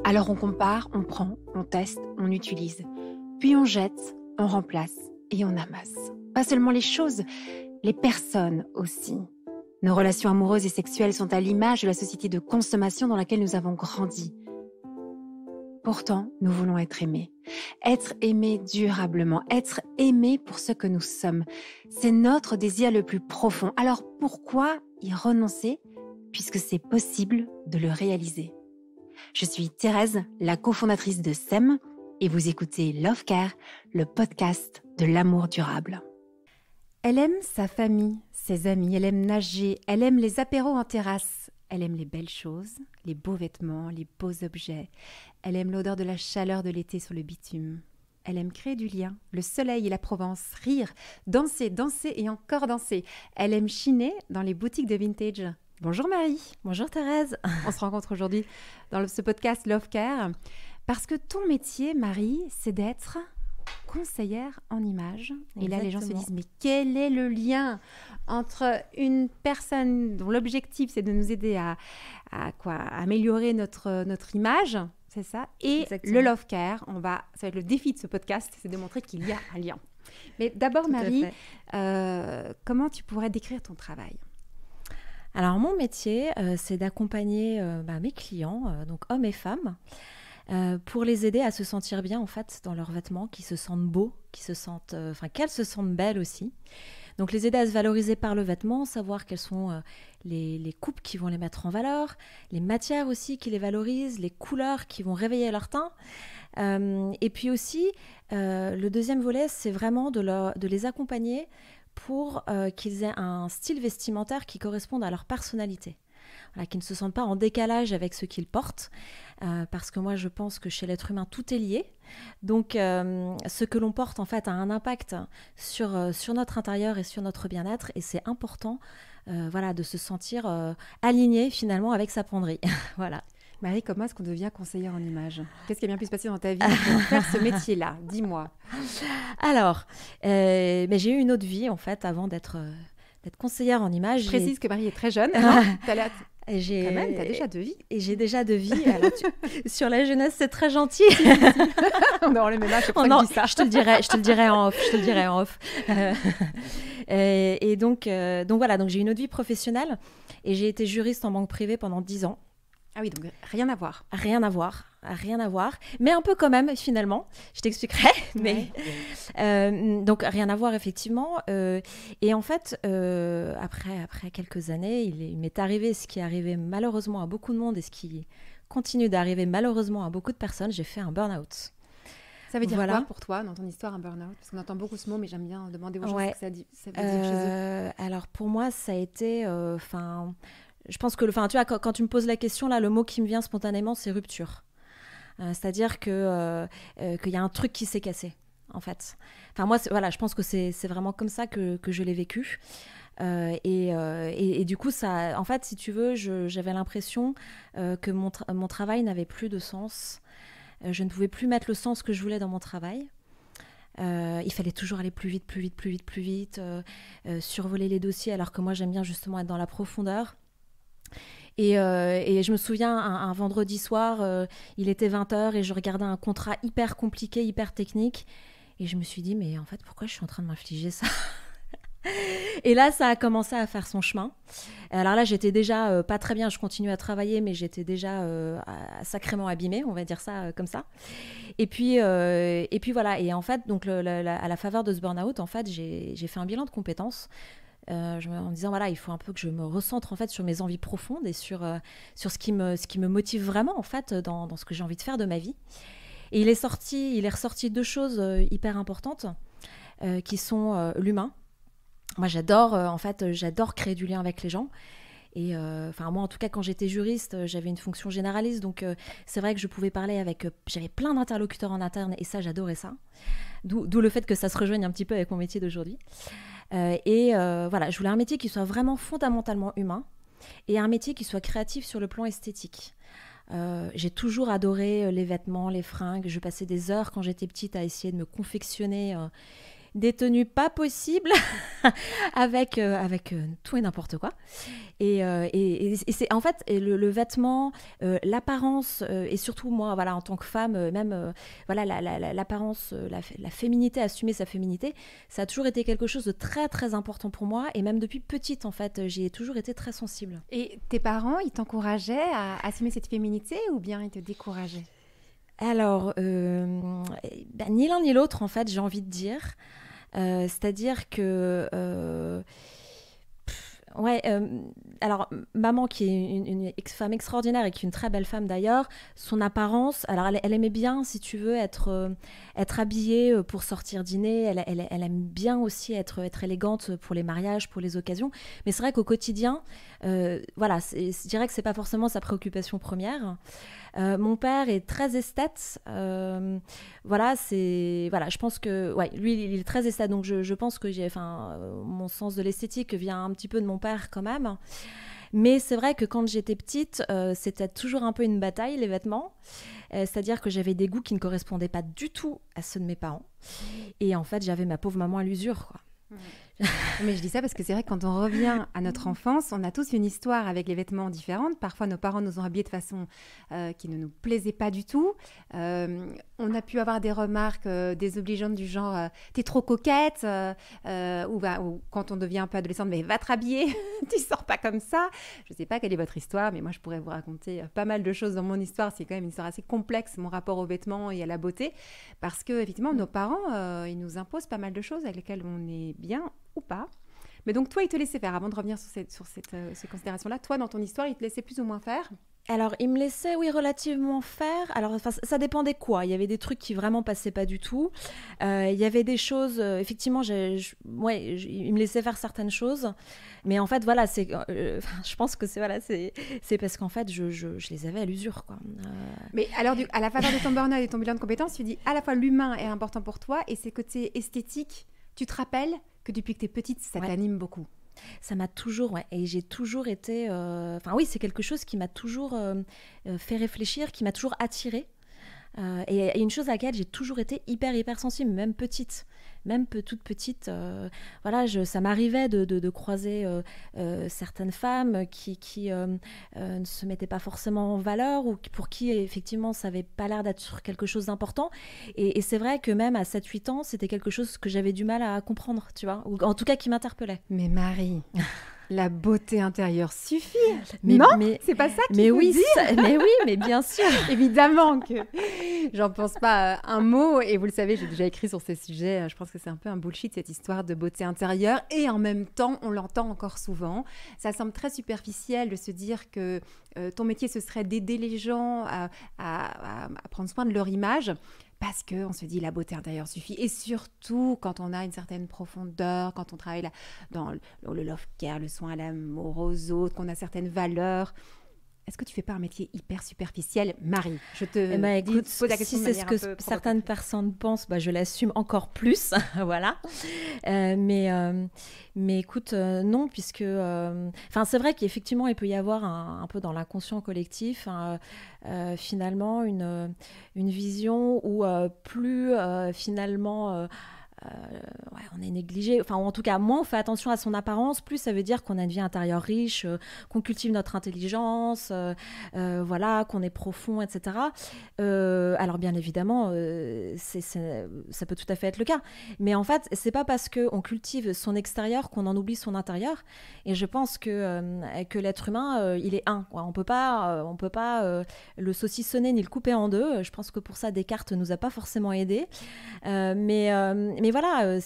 Alors on compare, on prend, on teste, on utilise. Puis on jette, on remplace et on amasse. Pas seulement les choses, les personnes aussi. Nos relations amoureuses et sexuelles sont à l'image de la société de consommation dans laquelle nous avons grandi. Pourtant, nous voulons être aimés. Être aimés durablement, être aimés pour ce que nous sommes. C'est notre désir le plus profond. Alors pourquoi y renoncer puisque c'est possible de le réaliser? Je suis Thérèse, la cofondatrice de SEM, et vous écoutez Love Care, le podcast de l'amour durable. Elle aime sa famille, ses amis, elle aime nager, elle aime les apéros en terrasse, elle aime les belles choses, les beaux vêtements, les beaux objets, elle aime l'odeur de la chaleur de l'été sur le bitume. Elle aime créer du lien, le soleil et la Provence, rire, danser, danser et encore danser. Elle aime chiner dans les boutiques de vintage. Bonjour Marie. Bonjour Thérèse. On se rencontre aujourd'hui dans ce podcast Love Care parce que ton métier, Marie, c'est d'être conseillère en images. Et là, les gens se disent, mais quel est le lien entre une personne dont l'objectif, c'est de nous aider à améliorer notre image, c'est ça, et Exactement. le Love Care. Ça va être le défi de ce podcast, c'est de montrer qu'il y a un lien. Mais d'abord, Marie, comment tu pourrais décrire ton travail ? Alors, mon métier, c'est d'accompagner mes clients, donc hommes et femmes, pour les aider à se sentir bien, en fait, dans leurs vêtements, qu'ils se sentent beaux, qu'elles se sentent belles aussi. Donc, les aider à se valoriser par le vêtement, savoir quelles sont les coupes qui vont les mettre en valeur, les matières aussi qui les valorisent, les couleurs qui vont réveiller leur teint. Et puis aussi, le deuxième volet, c'est vraiment de les accompagner pour qu'ils aient un style vestimentaire qui corresponde à leur personnalité. Voilà, qu'ils ne se sentent pas en décalage avec ce qu'ils portent, parce que moi je pense que chez l'être humain tout est lié. Donc ce que l'on porte en fait a un impact sur notre intérieur et sur notre bien-être, et c'est important de se sentir aligné finalement avec sa penderie. Voilà. Marie, comment est-ce qu'on devient conseillère en images ? Qu'est-ce qui a bien pu se passer dans ta vie pour faire ce métier-là ? Dis-moi. Alors, j'ai eu une autre vie en fait avant d'être conseillère en images. Je précise que Marie est très jeune. Quand même, t'as déjà 2 vies. Et j'ai déjà 2 vies. Alors, sur la jeunesse, c'est très gentil. On est dans le même âge, c'est pour ça que je dis ça. Je te le dirai en off. Et donc voilà, donc j'ai une autre vie professionnelle et j'ai été juriste en banque privée pendant 10 ans. Ah oui, donc rien à voir. Rien à voir, mais un peu quand même finalement, je t'expliquerai, mais donc rien à voir effectivement, et en fait après quelques années, il m'est arrivé ce qui est arrivé malheureusement à beaucoup de monde et ce qui continue d'arriver malheureusement à beaucoup de personnes, j'ai fait un burn-out. Ça veut dire quoi pour toi dans ton histoire un burn-out ? Parce qu'on entend beaucoup ce mot, mais j'aime bien demander aux gens ce que ça veut dire chez eux. Alors pour moi ça a été je pense que, tu vois, quand tu me poses la question, là, le mot qui me vient spontanément, c'est rupture. C'est-à-dire qu'il y a un truc qui s'est cassé, en fait. Enfin, moi, je pense que c'est vraiment comme ça que je l'ai vécu. Et du coup, ça, en fait, si tu veux, j'avais l'impression que mon travail n'avait plus de sens. Je ne pouvais plus mettre le sens que je voulais dans mon travail. Il fallait toujours aller plus vite, survoler les dossiers, alors que moi, j'aime bien justement être dans la profondeur. Et je me souviens, un vendredi soir, il était 20h et je regardais un contrat hyper compliqué, hyper technique. Et je me suis dit, mais en fait, pourquoi je suis en train de m'infliger ça ? Et là, ça a commencé à faire son chemin. Alors là, j'étais déjà pas très bien, je continuais à travailler, mais j'étais déjà sacrément abîmée, on va dire ça comme ça. Et puis voilà. Et en fait, donc, à la faveur de ce burn-out, en fait, j'ai fait un bilan de compétences. En disant voilà, il faut un peu que je me recentre en fait sur mes envies profondes et sur ce qui me motive vraiment en fait dans ce que j'ai envie de faire de ma vie. Et il est ressorti 2 choses hyper importantes qui sont l'humain. Moi j'adore créer du lien avec les gens. Et moi en tout cas quand j'étais juriste, j'avais une fonction généraliste, donc c'est vrai que je pouvais parler avec j'avais plein d'interlocuteurs en interne et ça j'adorais ça, d'où le fait que ça se rejoigne un petit peu avec mon métier d'aujourd'hui. Je voulais un métier qui soit vraiment fondamentalement humain et un métier qui soit créatif sur le plan esthétique. J'ai toujours adoré les vêtements, les fringues. Je passais des heures quand j'étais petite à essayer de me confectionner des tenues pas possibles avec tout et n'importe quoi. Et c'est en fait le vêtement, l'apparence, et surtout moi, voilà, en tant que femme, même voilà, l'apparence, la féminité, assumer sa féminité, ça a toujours été quelque chose de très très important pour moi. Et même depuis petite, en fait, j'ai toujours été très sensible. Et tes parents, ils t'encourageaient à assumer cette féminité ou bien ils te décourageaient? Alors, ni l'un ni l'autre, en fait, j'ai envie de dire. C'est-à-dire que... ouais, alors maman qui est une femme extraordinaire et qui est une très belle femme d'ailleurs, son apparence, alors elle aimait bien, si tu veux, être habillée pour sortir dîner, elle aime bien aussi être élégante pour les mariages, pour les occasions, mais c'est vrai qu'au quotidien, voilà, je dirais que c'est pas forcément sa préoccupation première. Mon père est très esthète, voilà, je pense que, ouais, lui il est très esthète, donc je pense que mon sens de l'esthétique vient un petit peu de mon père quand même. Mais c'est vrai que quand j'étais petite, c'était toujours un peu une bataille, les vêtements. C'est-à-dire que j'avais des goûts qui ne correspondaient pas du tout à ceux de mes parents. Et en fait, j'avais ma pauvre maman à l'usure, quoi. Mais je dis ça parce que c'est vrai que quand on revient à notre enfance, on a tous une histoire avec les vêtements différentes. Parfois, nos parents nous ont habillés de façon qui ne nous plaisait pas du tout. On a pu avoir des remarques désobligeantes du genre t'es trop coquette, ou quand on devient un peu adolescente, mais va te rhabiller, tu sors pas comme ça. Je sais pas quelle est votre histoire, mais moi je pourrais vous raconter pas mal de choses dans mon histoire. C'est quand même une histoire assez complexe, mon rapport aux vêtements et à la beauté, parce que effectivement nos parents ils nous imposent pas mal de choses avec lesquelles on est bien ou pas. Mais donc toi, il te laissait faire, avant de revenir sur ces considérations-là, toi, dans ton histoire, il te laissait plus ou moins faire? Alors, il me laissait, oui, relativement faire. Alors, ça dépendait quoi. Il y avait des trucs qui vraiment passaient pas du tout. Il y avait des choses, effectivement, il me laissait faire certaines choses. Mais en fait, voilà, je pense que c'est parce qu'en fait, je les avais à l'usure, quoi. Mais alors, à la faveur de ton burn-out et ton bilan de compétences, tu dis à la fois l'humain est important pour toi et c'est côté esthétique. Tu te rappelles que depuis que tu es petite, ça t'anime beaucoup? Ça m'a toujours, ouais, et j'ai toujours été... oui, c'est quelque chose qui m'a toujours fait réfléchir, qui m'a toujours attirée. Et une chose à laquelle j'ai toujours été hyper sensible, même petite. Même toute petite, voilà, ça m'arrivait de croiser certaines femmes qui ne se mettaient pas forcément en valeur ou pour qui, effectivement, ça n'avait pas l'air d'être quelque chose d'important. Et c'est vrai que même à 7-8 ans, c'était quelque chose que j'avais du mal à comprendre, tu vois, ou en tout cas qui m'interpellait. Mais Marie... La beauté intérieure suffit. Non, c'est pas ça qu'il faut dire. Mais oui, mais bien sûr. Évidemment que j'en pense pas un mot. Et vous le savez, j'ai déjà écrit sur ces sujets. Je pense que c'est un peu un bullshit, cette histoire de beauté intérieure. Et en même temps, on l'entend encore souvent. Ça semble très superficiel de se dire que ton métier, ce serait d'aider les gens à prendre soin de leur image. Parce qu'on se dit la beauté intérieure suffit. Et surtout quand on a une certaine profondeur, quand on travaille dans le love care, le soin à l'amour aux autres, qu'on a certaines valeurs. Est-ce que tu fais pas un métier hyper superficiel, Marie? Je te pose la question si c'est ce que certaines personnes pensent, je l'assume encore plus, voilà. Mais écoute, non, puisque... c'est vrai qu'effectivement, il peut y avoir un peu dans l'inconscient collectif, finalement, une vision où plus, finalement... on est négligé, ou en tout cas moins on fait attention à son apparence, plus ça veut dire qu'on a une vie intérieure riche, qu'on cultive notre intelligence, voilà, qu'on est profond, etc. Alors bien évidemment ça peut tout à fait être le cas, mais en fait c'est pas parce qu'on cultive son extérieur qu'on en oublie son intérieur. Et je pense que l'être humain il est un, on peut pas le saucissonner ni le couper en deux. Je pense que pour ça Descartes nous a pas forcément aidés, mais voilà,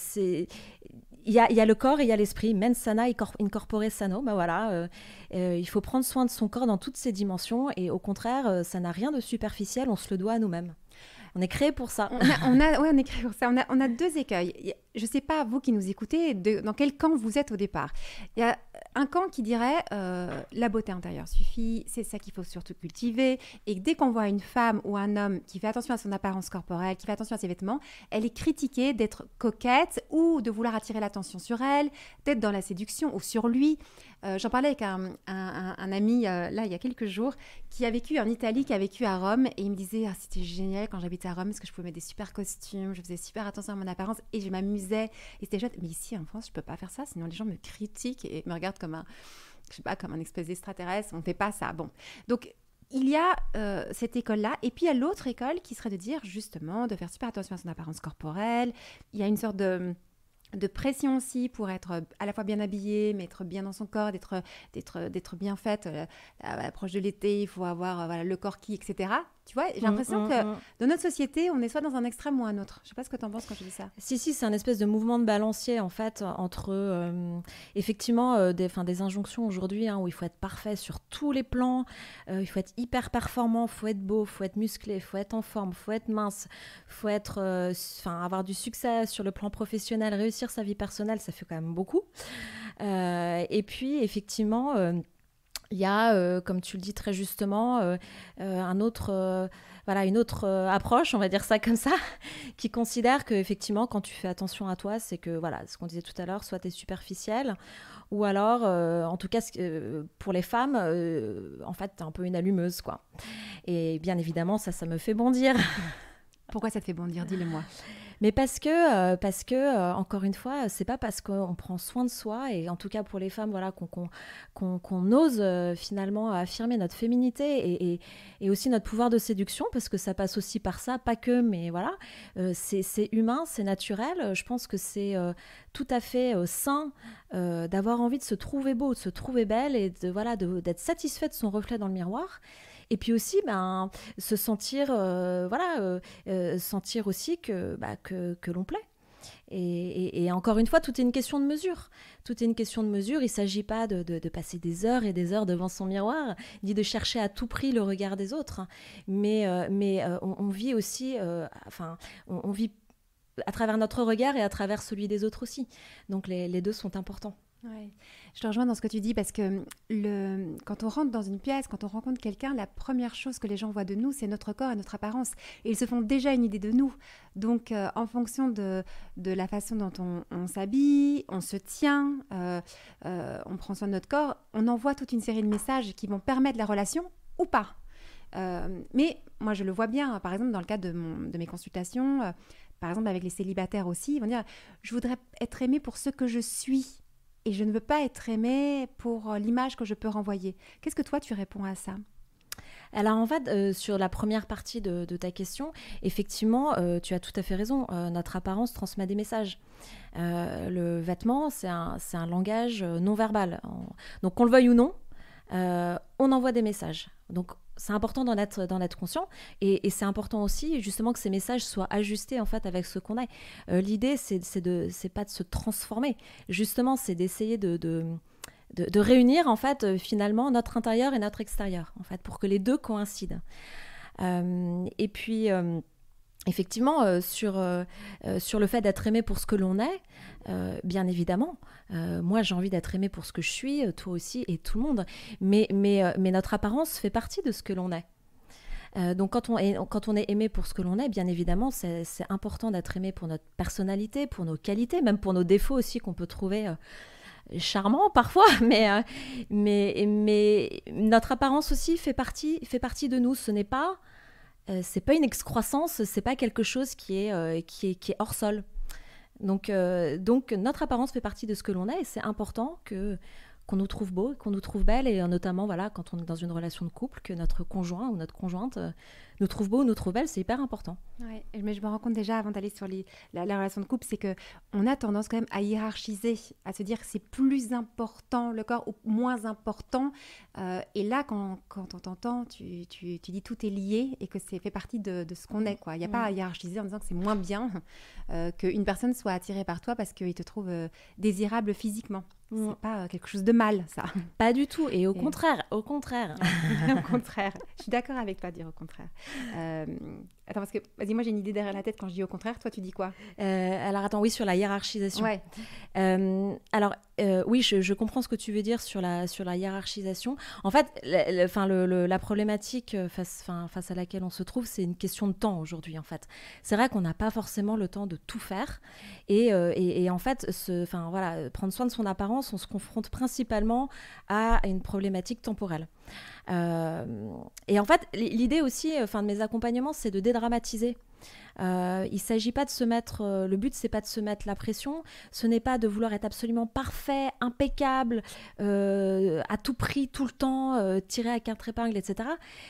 il y a le corps et il y a l'esprit. Mens sana incorpore sano. Voilà, il faut prendre soin de son corps dans toutes ses dimensions. Et au contraire, ça n'a rien de superficiel. On se le doit à nous-mêmes. On est créé pour ça. On est créé pour ça. On a deux écueils. Je ne sais pas, vous qui nous écoutez, dans quel camp vous êtes au départ. Il y a un camp qui dirait la beauté intérieure suffit, c'est ça qu'il faut surtout cultiver. Et dès qu'on voit une femme ou un homme qui fait attention à son apparence corporelle, qui fait attention à ses vêtements, elle est critiquée d'être coquette ou de vouloir attirer l'attention sur elle, d'être dans la séduction ou sur lui. J'en parlais avec un ami là il y a quelques jours qui a vécu en Italie, qui a vécu à Rome, et il me disait c'était génial quand j'habitais à Rome parce que je pouvais mettre des super costumes, je faisais super attention à mon apparence et je m'amusais faisais et c'était chouette. Mais ici, en France, je peux pas faire ça, sinon les gens me critiquent et me regardent comme comme un espèce d'extraterrestre. On fait pas ça. Bon, donc il y a cette école-là, et puis il y a l'autre école qui serait de dire justement de faire super attention à son apparence corporelle. Il y a une sorte de pression aussi pour être à la fois bien habillée, mais être bien dans son corps, d'être bien faite. À l'approche de l'été, il faut avoir le corps qui, etc. Tu vois, j'ai l'impression que dans notre société, on est soit dans un extrême ou un autre. Je sais pas ce que tu en penses quand je dis ça. Si, c'est un espèce de mouvement de balancier, en fait, entre effectivement des injonctions aujourd'hui où il faut être parfait sur tous les plans, il faut être hyper performant, il faut être beau, il faut être musclé, il faut être en forme, il faut être mince, il faut être, avoir du succès sur le plan professionnel, réussir sa vie personnelle, ça fait quand même beaucoup. Et puis, effectivement... il y a, comme tu le dis très justement, une autre approche, on va dire ça comme ça, qui considère qu'effectivement, quand tu fais attention à toi, c'est que, voilà, ce qu'on disait tout à l'heure, soit tu es superficielle, ou alors, en tout cas, pour les femmes, en fait, tu es un peu une allumeuse, quoi. Et bien évidemment, ça me fait bondir. Pourquoi ça te fait bondir? Dis-le-moi. Mais parce que encore une fois, c'est pas parce qu'on prend soin de soi, et en tout cas pour les femmes, voilà, qu'on ose finalement affirmer notre féminité et aussi notre pouvoir de séduction, parce que ça passe aussi par ça, pas que, mais voilà, c'est humain, c'est naturel. Je pense que c'est tout à fait sain d'avoir envie de se trouver beau, de se trouver belle, et d'être satisfait de son reflet dans le miroir. Et puis aussi, se sentir, sentir aussi que l'on plaît. Et encore une fois, tout est une question de mesure. Tout est une question de mesure. Il ne s'agit pas de passer des heures et des heures devant son miroir, ni de chercher à tout prix le regard des autres. Mais on vit aussi, on vit à travers notre regard et à travers celui des autres aussi. Donc les deux sont importants. Ouais. Je te rejoins dans ce que tu dis parce que quand on rentre dans une pièce, quand on rencontre quelqu'un, la première chose que les gens voient de nous, c'est notre corps et notre apparence. Et ils se font déjà une idée de nous. Donc, en fonction de la façon dont on s'habille, on se tient, on prend soin de notre corps, on envoie toute une série de messages qui vont permettre la relation ou pas. Mais moi, je le vois bien, par exemple, dans le cadre de mes consultations, par exemple avec les célibataires aussi, ils vont dire « Je voudrais être aimée pour ce que je suis ». Et je ne veux pas être aimée pour l'image que je peux renvoyer. Qu'est-ce que toi, tu réponds à ça? Alors en fait, sur la première partie de ta question, effectivement, tu as tout à fait raison. Notre apparence transmet des messages. Le vêtement, c'est un langage non verbal. Donc qu'on le veuille ou non, on envoie des messages. Donc c'est important d'en être conscient, et c'est important aussi justement que ces messages soient ajustés en fait avec ce qu'on est. L'idée c'est pas de se transformer, justement c'est d'essayer de réunir en fait finalement notre intérieur et notre extérieur en fait pour que les deux coïncident. Et puis effectivement, sur le fait d'être aimé pour ce que l'on est, bien évidemment, moi j'ai envie d'être aimée pour ce que je suis, toi aussi et tout le monde, mais notre apparence fait partie de ce que l'on est. Donc quand on est aimé pour ce que l'on est, bien évidemment, c'est important d'être aimé pour notre personnalité, pour nos qualités, même pour nos défauts aussi qu'on peut trouver charmants parfois, mais notre apparence aussi fait partie de nous. Ce n'est pas... c'est pas une excroissance, c'est pas quelque chose qui est hors sol. Donc notre apparence fait partie de ce que l'on est, et c'est important qu'on nous trouve beau, qu'on nous trouve belle, et notamment voilà, quand on est dans une relation de couple, que notre conjoint ou notre conjointe nous trouve beau ou nous trouve belle, c'est hyper important. Ouais, mais je me rends compte déjà avant d'aller sur la relation de couple, c'est qu'on a tendance quand même à hiérarchiser, à se dire que c'est plus important le corps ou moins important. Et là, quand on t'entend, tu dis tout est lié et que c'est fait partie de ce qu'on est, quoi. Il n'y a pas à hiérarchiser en disant que c'est moins bien qu'une personne soit attirée par toi parce qu'il te trouve désirable physiquement. C'est pas quelque chose de mal, ça. Pas du tout, et au contraire. Au contraire. Je suis d'accord avec toi de dire au contraire. Attends, parce que, vas-y, moi j'ai une idée derrière la tête quand je dis au contraire. Toi, tu dis quoi? Alors, attends, oui, sur la hiérarchisation. Ouais. Oui, je comprends ce que tu veux dire sur la hiérarchisation. En fait, la problématique face à laquelle on se trouve, c'est une question de temps aujourd'hui, en fait. C'est vrai qu'on n'a pas forcément le temps de tout faire. Et en fait, prendre soin de son apparence, on se confronte principalement à une problématique temporelle. Et en fait, l'idée aussi de mes accompagnements, c'est de dédramatiser Il ne s'agit pas de se mettre, le but c'est pas de se mettre la pression, ce n'est pas de vouloir être absolument parfait, impeccable, à tout prix, tout le temps, tiré à quatre épingles, etc.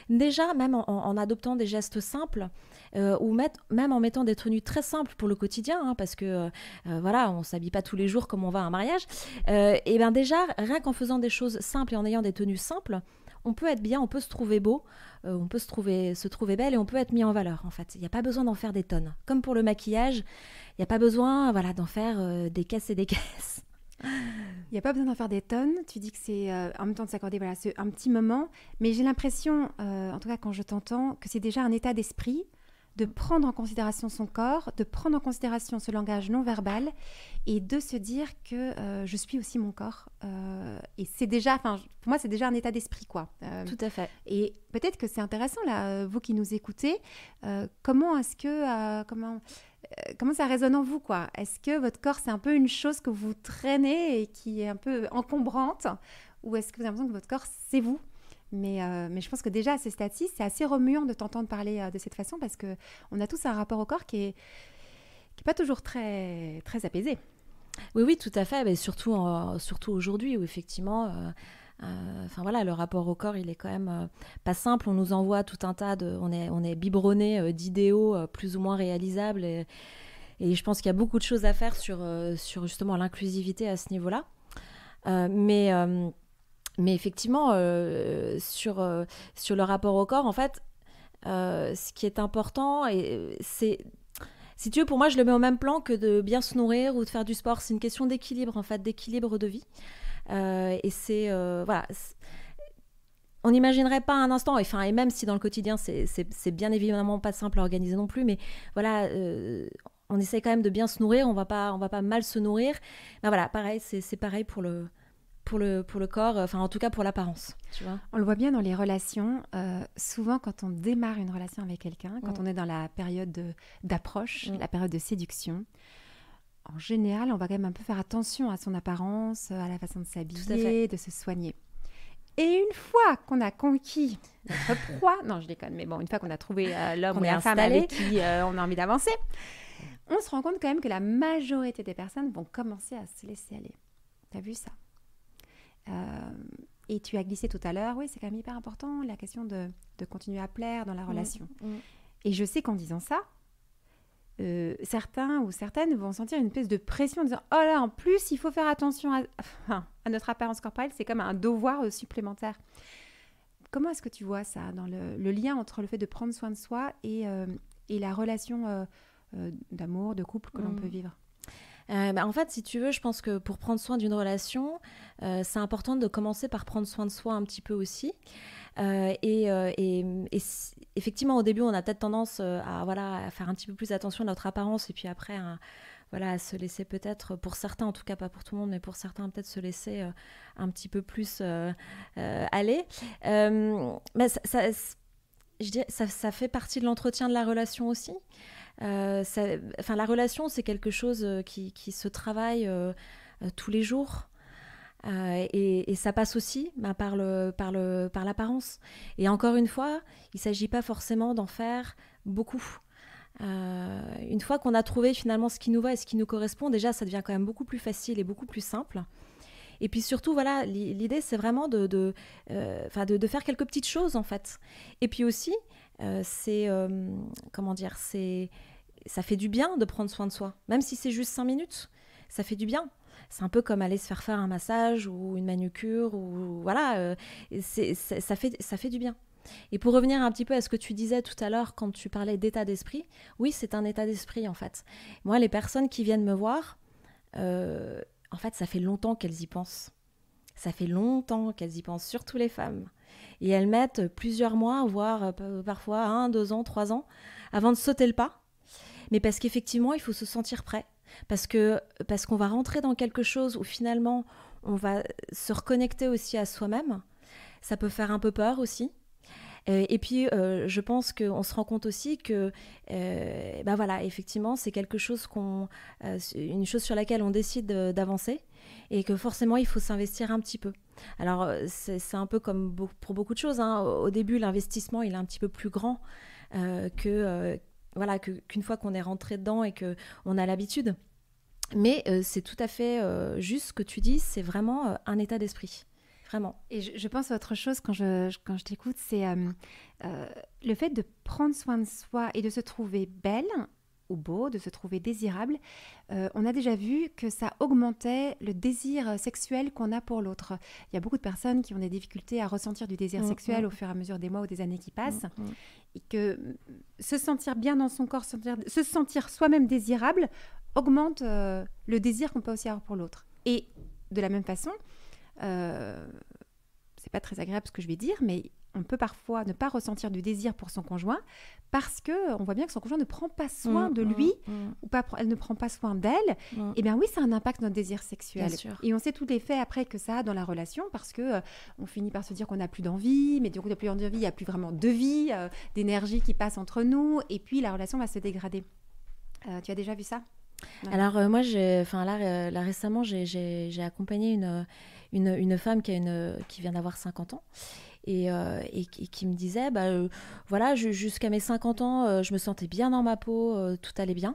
Déjà, même en adoptant des gestes simples, ou même en mettant des tenues très simples pour le quotidien, hein, parce que voilà, on ne s'habille pas tous les jours comme on va à un mariage, et bien déjà, rien qu'en faisant des choses simples et en ayant des tenues simples, on peut être bien, on peut se trouver beau, on peut se trouver belle et on peut être mis en valeur en fait. Il n'y a pas besoin d'en faire des tonnes. Comme pour le maquillage, il n'y a pas besoin voilà, d'en faire des caisses et des caisses. Il n'y a pas besoin d'en faire des tonnes. Tu dis que c'est en même temps de s'accorder voilà, un petit moment. Mais j'ai l'impression, en tout cas quand je t'entends, que c'est déjà un état d'esprit de prendre en considération son corps, de prendre en considération ce langage non verbal et de se dire que je suis aussi mon corps. Et c'est déjà, pour moi, c'est déjà un état d'esprit, quoi. Tout à fait. Et peut-être que c'est intéressant, là, vous qui nous écoutez, comment est-ce que... comment ça résonne en vous, quoi? Est-ce que votre corps, c'est un peu une chose que vous traînez et qui est un peu encombrante? Ou est-ce que vous avez l'impression que votre corps, c'est vous? Mais je pense que déjà, à ce stade-ci, c'est assez remuant de t'entendre parler de cette façon parce qu'on a tous un rapport au corps qui est pas toujours très, très apaisé. Oui, tout à fait. Mais surtout aujourd'hui où effectivement... voilà, le rapport au corps, il est quand même pas simple. On nous envoie tout un tas on est biberonné d'idéaux plus ou moins réalisables et je pense qu'il y a beaucoup de choses à faire sur justement l'inclusivité à ce niveau-là. Mais effectivement, sur le rapport au corps, en fait, ce qui est important, c'est, si tu veux, pour moi, je le mets au même plan que de bien se nourrir ou de faire du sport. C'est une question d'équilibre, en fait, d'équilibre de vie. Et c'est voilà, on n'imaginerait pas un instant, et même si dans le quotidien c'est bien évidemment pas simple à organiser non plus, mais voilà, on essaie quand même de bien se nourrir, on va pas mal se nourrir. Ben voilà, pareil, c'est pareil pour le corps, en tout cas pour l'apparence, tu vois. On le voit bien dans les relations. Souvent, quand on démarre une relation avec quelqu'un, quand on est dans la période d'approche, la période de séduction, en général, on va quand même un peu faire attention à son apparence, à la façon de s'habiller, de se soigner. Et une fois qu'on a conquis notre proie, non, je déconne, mais bon, une fois qu'on a trouvé l'homme ou la femme avec qui on a envie d'avancer, on se rend compte quand même que la majorité des personnes vont commencer à se laisser aller. T'as vu ça? Et tu as glissé tout à l'heure, oui, c'est quand même hyper important, la question de continuer à plaire dans la relation. Et je sais qu'en disant ça, certains ou certaines vont sentir une espèce de pression en disant « Oh là, en plus, il faut faire attention à notre apparence corporelle, c'est comme un devoir supplémentaire. » Comment est-ce que tu vois ça, dans le lien entre le fait de prendre soin de soi et la relation d'amour, de couple que l'on peut vivre? En fait, si tu veux, je pense que pour prendre soin d'une relation, c'est important de commencer par prendre soin de soi un petit peu aussi. Effectivement, au début, on a peut-être tendance à faire un petit peu plus attention à notre apparence et puis après, à se laisser peut-être, pour certains, en tout cas pas pour tout le monde, mais pour certains, peut-être se laisser un petit peu plus aller. Mais je dirais, ça fait partie de l'entretien de la relation aussi. La relation, c'est quelque chose qui se travaille tous les jours. Et ça passe aussi par l'apparence. Et encore une fois, il ne s'agit pas forcément d'en faire beaucoup. Une fois qu'on a trouvé finalement ce qui nous va et ce qui nous correspond, déjà, ça devient quand même beaucoup plus facile et beaucoup plus simple. Et puis surtout, voilà, l'idée, c'est vraiment de faire quelques petites choses, en fait. Et puis aussi, ça fait du bien de prendre soin de soi. Même si c'est juste 5 minutes, ça fait du bien. C'est un peu comme aller se faire un massage ou une manucure, ou voilà, ça fait du bien. Et pour revenir un petit peu à ce que tu disais tout à l'heure quand tu parlais d'état d'esprit, oui, c'est un état d'esprit en fait. Moi, les personnes qui viennent me voir, en fait, ça fait longtemps qu'elles y pensent. Ça fait longtemps qu'elles y pensent, surtout les femmes. Et elles mettent plusieurs mois, voire parfois 1, 2 ans, 3 ans, avant de sauter le pas. Mais parce qu'effectivement, il faut se sentir prêt. Parce qu'on va rentrer dans quelque chose où finalement, on va se reconnecter aussi à soi-même. Ça peut faire un peu peur aussi. Et puis, je pense qu'on se rend compte aussi que, effectivement, c'est quelque chose une chose sur laquelle on décide d'avancer et que forcément, il faut s'investir un petit peu. Alors, c'est un peu comme pour beaucoup de choses, hein. Au début, l'investissement, il est un petit peu plus grand voilà, qu'une fois qu'on est rentré dedans et qu'on a l'habitude. Mais c'est tout à fait juste ce que tu dis, c'est vraiment un état d'esprit. Vraiment. Et je pense à autre chose quand je t'écoute, c'est le fait de prendre soin de soi et de se trouver belle ou beau, de se trouver désirable. On a déjà vu que ça augmentait le désir sexuel qu'on a pour l'autre. Il y a beaucoup de personnes qui ont des difficultés à ressentir du désir sexuel au fur et à mesure des mois ou des années qui passent. Et que se sentir bien dans son corps, se sentir soi-même désirable augmente le désir qu'on peut aussi avoir pour l'autre. Et de la même façon, c'est pas très agréable ce que je vais dire, mais on peut parfois ne pas ressentir du désir pour son conjoint parce qu'on voit bien que son conjoint ne prend pas soin de lui ou elle ne prend pas soin d'elle. Et bien oui, ça a un impact sur notre désir sexuel. Et on sait tout l'effet après que ça a dans la relation parce que on finit par se dire qu'on n'a plus d'envie, mais du coup, il n'y a plus d'envie, il n'y a plus vraiment de vie, d'énergie qui passe entre nous et puis la relation va se dégrader. Tu as déjà vu ça ? Non. Alors moi, là récemment, j'ai accompagné une femme qui vient d'avoir 50 ans et qui me disait, voilà, jusqu'à mes 50 ans, je me sentais bien dans ma peau, tout allait bien.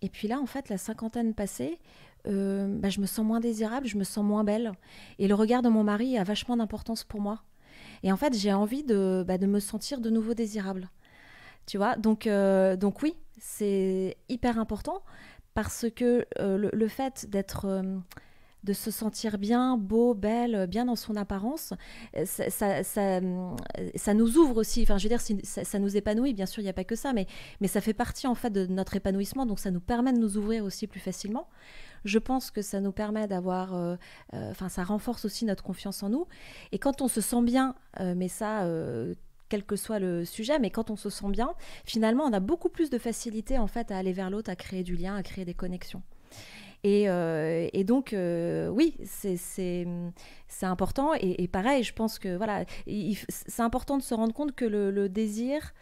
Et puis là, en fait, la cinquantaine passée, je me sens moins désirable, je me sens moins belle. Et le regard de mon mari a vachement d'importance pour moi. Et en fait, j'ai envie de me sentir de nouveau désirable. Tu vois, donc oui, c'est hyper important. Parce que le fait de se sentir bien, beau, belle, bien dans son apparence, ça nous ouvre aussi. Enfin, je veux dire, ça nous épanouit. Bien sûr, il n'y a pas que ça, mais ça fait partie en fait de notre épanouissement. Donc, ça nous permet de nous ouvrir aussi plus facilement. Je pense que ça nous permet d'avoir... ça renforce aussi notre confiance en nous. Et quand on se sent bien, mais ça... quel que soit le sujet, mais quand on se sent bien, finalement, on a beaucoup plus de facilité en fait à aller vers l'autre, à créer du lien, à créer des connexions. Et donc, oui, c'est important. Et pareil, je pense que voilà, c'est important de se rendre compte que le désir,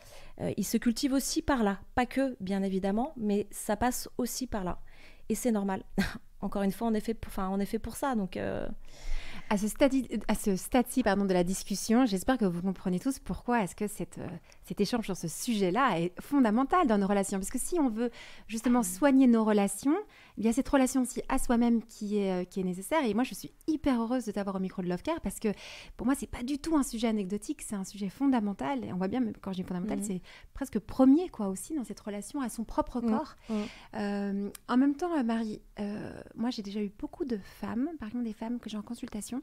il se cultive aussi par là. Pas que, bien évidemment, mais ça passe aussi par là. Et c'est normal. Encore une fois, on est fait pour ça. Donc... À ce stade-ci de la discussion, j'espère que vous comprenez tous pourquoi est-ce que cet échange sur ce sujet-là est fondamental dans nos relations. Parce que si on veut justement soigner nos relations, il y a cette relation aussi à soi-même qui est nécessaire. Et moi, je suis hyper heureuse de t'avoir au micro de Love Care parce que pour moi, c'est pas du tout un sujet anecdotique, c'est un sujet fondamental. Et on voit bien, même quand je dis fondamental, c'est presque premier aussi dans cette relation à son propre corps. En même temps, Marie, moi, j'ai déjà eu beaucoup de femmes, par exemple des femmes que j'ai en consultation,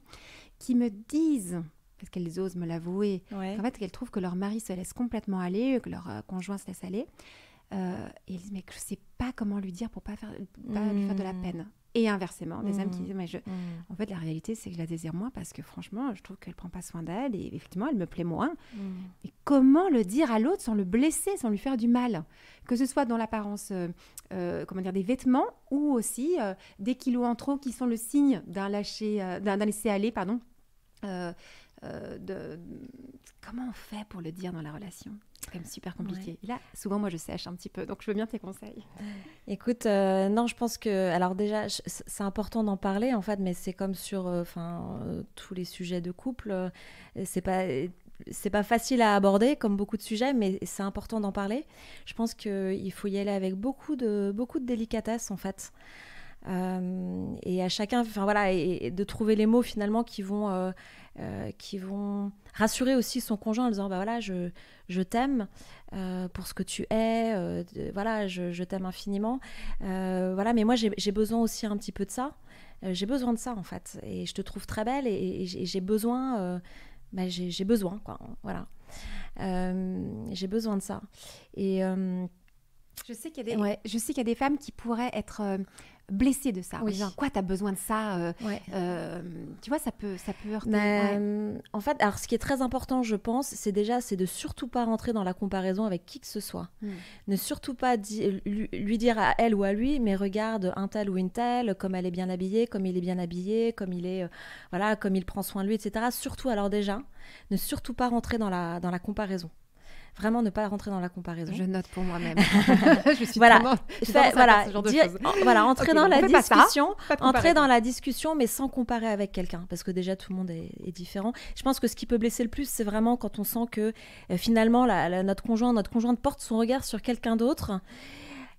qui me disent, parce qu'elles osent me l'avouer, qu'en fait, qu'elles trouvent que leur mari se laisse complètement aller, que leur conjoint se laisse aller. Et elles disent, mais je ne sais pas comment lui dire pour pas lui faire de la peine. Et inversement, des hommes qui disent, mais en fait, la réalité, c'est que je la désire moins parce que franchement, je trouve qu'elle ne prend pas soin d'elle et effectivement, elle me plaît moins. Et comment le dire à l'autre sans le blesser, sans lui faire du mal ? Que ce soit dans l'apparence des vêtements ou aussi des kilos en trop qui sont le signe d'un laisser-aller, pardon. Comment on fait pour le dire dans la relation ? C'est quand même super compliqué. Et là, souvent, moi, je sèche un petit peu. Donc, je veux bien tes conseils. Écoute, non, je pense que... Alors déjà, c'est important d'en parler, en fait, mais c'est comme sur tous les sujets de couple. C'est pas facile à aborder, comme beaucoup de sujets, mais c'est important d'en parler. Je pense qu'il faut y aller avec beaucoup de délicatesse, en fait. Et à chacun, et de trouver les mots, finalement, qui vont rassurer aussi son conjoint en disant je t'aime pour ce que tu es, je t'aime infiniment, mais moi j'ai besoin aussi un petit peu de ça, j'ai besoin de ça en fait, et je te trouve très belle et j'ai besoin j'ai besoin quoi, voilà, j'ai besoin de ça. Et je sais qu'il y a des femmes qui pourraient être blessée de ça. Oui. Genre, quoi, t'as besoin de ça tu vois, ça peut heurter. En fait, alors, ce qui est très important, je pense, c'est de surtout pas rentrer dans la comparaison avec qui que ce soit. Ne surtout pas lui dire à elle ou à lui, mais regarde un tel ou une telle, comme elle est bien habillée, comme il est bien habillé, comme il est, comme il prend soin de lui, etc. Surtout, alors déjà, ne surtout pas rentrer dans la comparaison. Vraiment ne pas rentrer dans la comparaison. Je note pour moi-même. Je suis voilà, ce genre de choses. Voilà, entrer dans la discussion, entrer dans la discussion, mais sans comparer avec quelqu'un, parce que déjà tout le monde est différent. Je pense que ce qui peut blesser le plus, c'est vraiment quand on sent que finalement notre conjointe porte son regard sur quelqu'un d'autre.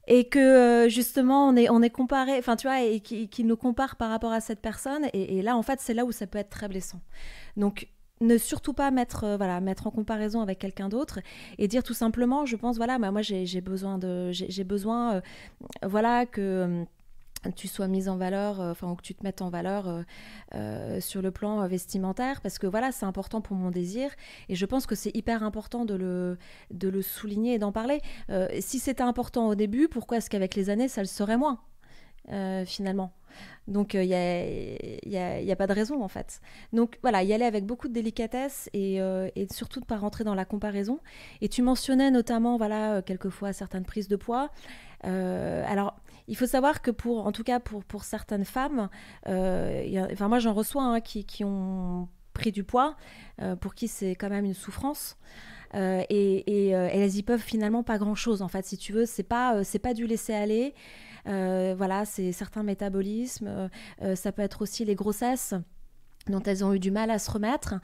Et que justement on est comparé, enfin tu vois, et qu'il nous compare par rapport à cette personne, et là en fait c'est là où ça peut être très blessant. Donc ne surtout pas mettre en comparaison avec quelqu'un d'autre, et dire tout simplement, je pense, voilà, moi j'ai besoin voilà, que tu sois mise en valeur, ou que tu te mettes en valeur sur le plan vestimentaire, parce que voilà, c'est important pour mon désir, et je pense que c'est hyper important de le souligner et d'en parler. Si c'était important au début, pourquoi est-ce qu'avec les années ça le serait moins finalement? Donc il y a pas de raison en fait. Donc voilà, y aller avec beaucoup de délicatesse, et surtout de pas rentrer dans la comparaison. Et tu mentionnais notamment quelquefois certaines prises de poids. Alors il faut savoir que en tout cas pour certaines femmes, moi j'en reçois qui ont pris du poids, pour qui c'est quand même une souffrance. Et elles y peuvent finalement pas grand chose en fait, si tu veux. C'est pas du laisser aller. C'est certains métabolismes, ça peut être aussi les grossesses dont elles ont eu du mal à se remettre.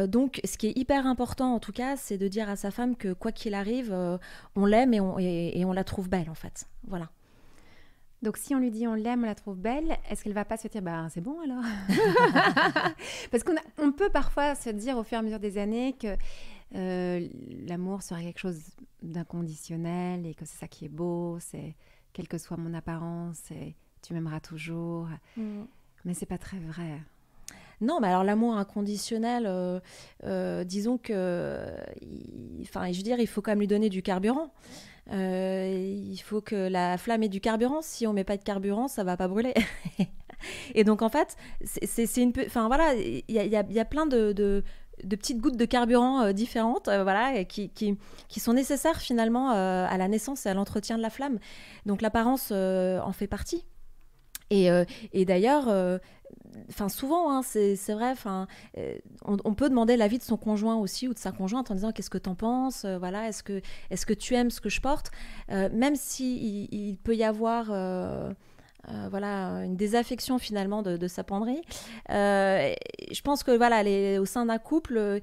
Donc, ce qui est hyper important, en tout cas, c'est de dire à sa femme que quoi qu'il arrive, on l'aime, et on la trouve belle, en fait. Voilà. Donc, si on lui dit on l'aime, on la trouve belle, est-ce qu'elle va pas se dire c'est bon alors? Parce qu'on peut parfois se dire au fur et à mesure des années que l'amour serait quelque chose d'inconditionnel, et que c'est ça qui est beau, c'est quelle que soit mon apparence, tu m'aimeras toujours. Mais c'est pas très vrai. Non, mais alors l'amour inconditionnel, disons que, je veux dire, il faut quand même lui donner du carburant. Il faut que la flamme ait du carburant. Si on met pas de carburant, ça va pas brûler. Et donc en fait, il y a plein de petites gouttes de carburant différentes, qui sont nécessaires finalement à la naissance et à l'entretien de la flamme. Donc l'apparence en fait partie. Et d'ailleurs, souvent, c'est vrai, on peut demander l'avis de son conjoint aussi, ou de sa conjointe, en disant qu'est-ce que t'en penses, est-ce que tu aimes ce que je porte, même si il peut y avoir une désaffection finalement de sa penderie. Je pense que au sein d'un couple,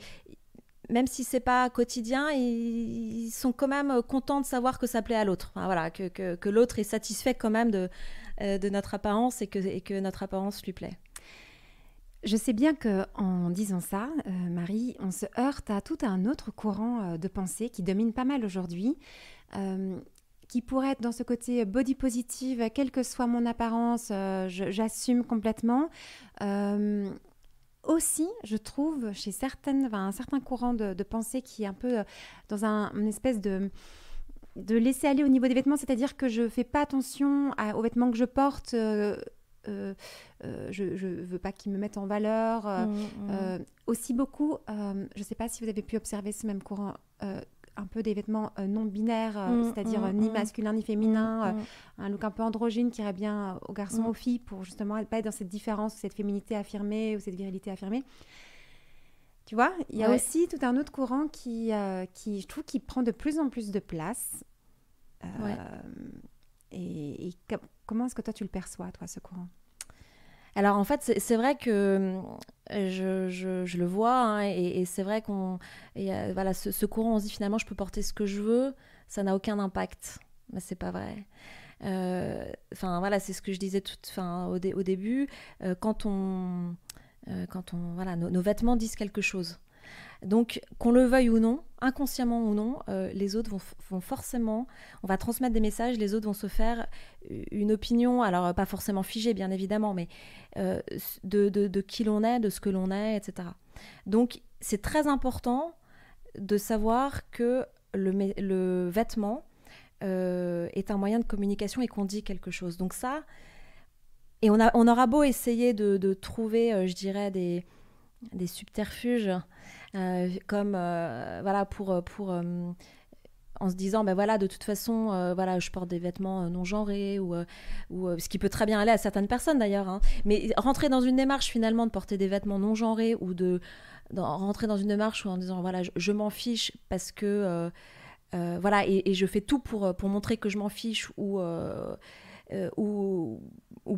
même si c'est pas quotidien, ils sont quand même contents de savoir que ça plaît à l'autre. Que l'autre est satisfait quand même de notre apparence, et que notre apparence lui plaît. Je sais bien qu'en disant ça, Marie, on se heurte à tout un autre courant de pensée qui domine pas mal aujourd'hui, qui pourrait être dans ce côté body positive, quelle que soit mon apparence, j'assume complètement. Aussi, je trouve, chez un certain courant de pensée qui est un peu dans une espèce de laisser aller au niveau des vêtements, c'est-à-dire que je ne fais pas attention aux vêtements que je porte, je ne veux pas qu'ils me mettent en valeur. Aussi beaucoup, je ne sais pas si vous avez pu observer ce même courant, un peu des vêtements non binaires, c'est-à-dire ni masculin ni féminin, un look un peu androgyne qui irait bien aux garçons, aux filles, pour justement pas être dans cette différence, cette féminité affirmée ou cette virilité affirmée. Tu vois, il y a aussi tout un autre courant qui, je trouve, qui prend de plus en plus de place. Et comment est-ce que toi tu le perçois, toi, ce courant? Alors en fait, c'est vrai que je le vois, et c'est vrai ce courant, on se dit finalement je peux porter ce que je veux, ça n'a aucun impact. Mais c'est pas vrai. C'est ce que je disais au début, quand nos vêtements disent quelque chose. Donc, qu'on le veuille ou non, inconsciemment ou non, les autres vont forcément, on va transmettre des messages, les autres vont se faire une opinion, alors pas forcément figée bien évidemment, mais de qui l'on est, de ce que l'on est, etc. Donc, c'est très important de savoir que le vêtement est un moyen de communication, et qu'on dit quelque chose. Donc ça, et on aura beau essayer de trouver, je dirais, des subterfuges, comme pour en se disant de toute façon je porte des vêtements non genrés, ou ce qui peut très bien aller à certaines personnes d'ailleurs, mais rentrer dans une démarche finalement de porter des vêtements non genrés, ou de rentrer dans une démarche où en disant voilà, je m'en fiche parce que voilà, et je fais tout pour montrer que je m'en fiche ou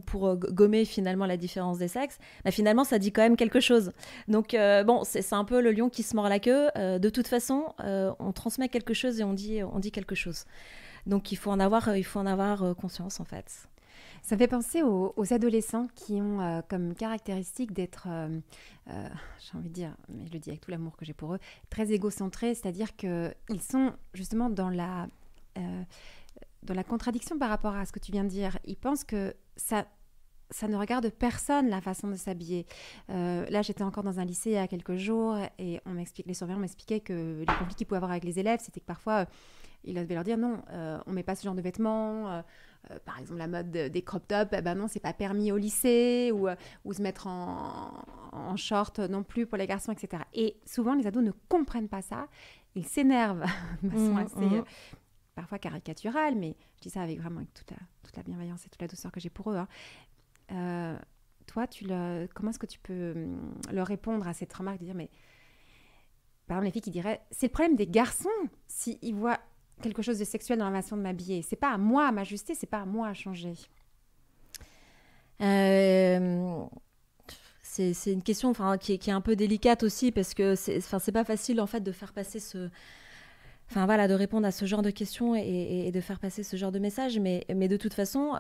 pour gommer finalement la différence des sexes, bah finalement ça dit quand même quelque chose. Donc bon, c'est un peu le lion qui se mord la queue. De toute façon, on transmet quelque chose et on dit quelque chose. Donc il faut en avoir conscience en fait. Ça me fait penser aux adolescents qui ont comme caractéristique d'être, j'ai envie de dire, mais je le dis avec tout l'amour que j'ai pour eux, très égocentrés, c'est-à-dire qu'ils sont justement dans la contradiction par rapport à ce que tu viens de dire. Ils pensent que ça ne regarde personne, la façon de s'habiller. Là, j'étais encore dans un lycée il y a quelques jours et les surveillants m'expliquaient que les conflits qu'ils pouvaient avoir avec les élèves, c'était que parfois, ils devaient leur dire non, on ne met pas ce genre de vêtements. Par exemple, la mode des crop tops, ben non, c'est pas permis au lycée, ou se mettre en short non plus pour les garçons, etc. Et souvent, les ados ne comprennent pas ça. Ils s'énervent de façon assez... parfois caricaturale, mais je dis ça avec vraiment toute la bienveillance et toute la douceur que j'ai pour eux. Hein. Toi, comment est-ce que tu peux leur répondre à cette remarque de dire, mais par exemple, les filles qui diraient, c'est le problème des garçons s'ils voient quelque chose de sexuel dans la façon de m'habiller. C'est pas à moi à m'ajuster, c'est pas à moi à changer. C'est une question qui est un peu délicate aussi parce que c'est pas facile en fait de faire passer de répondre à ce genre de questions et de faire passer ce genre de message, mais de toute façon,